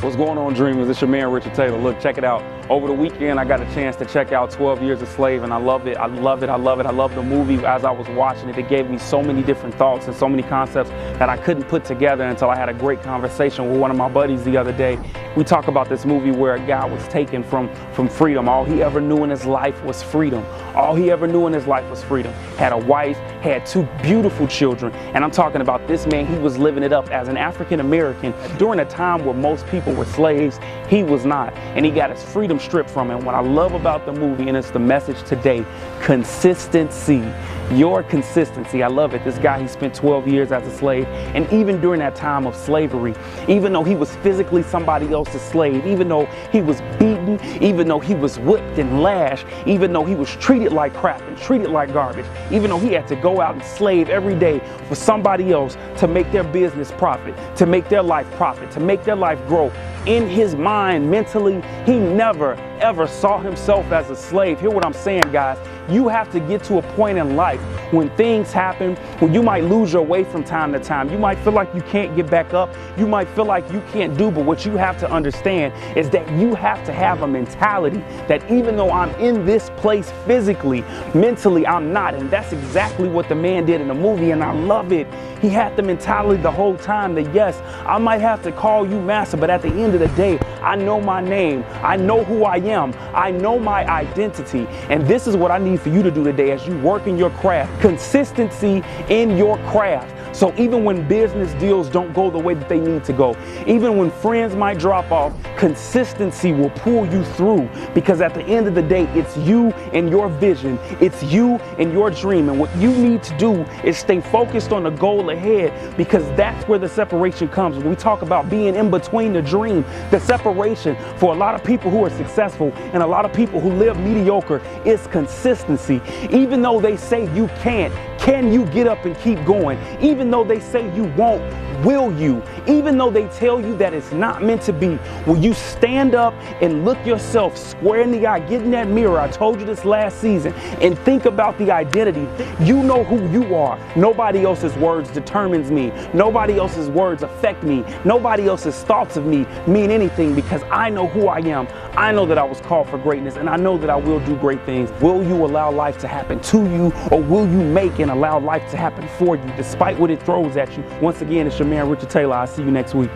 What's going on, Dreamers? It's your man, Richard Taylor. Look, check it out. Over the weekend, I got a chance to check out 12 Years a Slave, and I loved it. I loved it. I love it. I love the movie. As I was watching it, it gave me so many different thoughts and so many concepts that I couldn't put together until I had a great conversation with one of my buddies the other day. We talk about this movie where a guy was taken from freedom. All he ever knew in his life was freedom. All he ever knew in his life was freedom. Had a wife, had 2 beautiful children, and I'm talking about this man. He was living it up as an African American during a time where most people were slaves. He was not, and he got his freedom stripped from him. What I love about the movie, and it's the message today, consistency. Your consistency. I love it. This guy, he spent 12 years as a slave, and even during that time of slavery, even though he was physically somebody else's slave, even though he was beaten, even though he was whipped and lashed, even though he was treated like crap and treated like garbage, even though he had to go out and slave every day for somebody else to make their business profit, to make their life profit, to make their life grow, in his mind, mentally, he never ever saw himself as a slave. Hear what I'm saying, guys. You have to get to a point in life when things happen, when you might lose your way from time to time. You might feel like you can't get back up. You might feel like you can't do, but what you have to understand is that you have to have a mentality that even though I'm in this place physically, mentally, I'm not. And that's exactly what the man did in the movie, and I love it. He had the mentality the whole time that, yes, I might have to call you master, but at the end of the day, I know my name. I know who I am. I know my identity. And this is what I need for you to do today as you work in your craft. Consistency in your craft. So even when business deals don't go the way that they need to go, even when friends might drop off, consistency will pull you through, because at the end of the day, it's you and your vision. It's you and your dream. And what you need to do is stay focused on the goal ahead, because that's where the separation comes. When we talk about being in between the dream, the separation for a lot of people who are successful and a lot of people who live mediocre is consistency. Even though they say you can't, can you get up and keep going? Even though they say you won't, will you? Even though they tell you that it's not meant to be, will you stand up and look yourself square in the eye, get in that mirror, I told you this last season, and think about the identity. You know who you are. Nobody else's words determines me. Nobody else's words affect me. Nobody else's thoughts of me mean anything, because I know who I am. I know that I was called for greatness, and I know that I will do great things. Will you allow life to happen to you, or will you make and allow life to happen for you, despite what it throws at you? Once again, it's your man, Richard Taylor. I'll see you next week.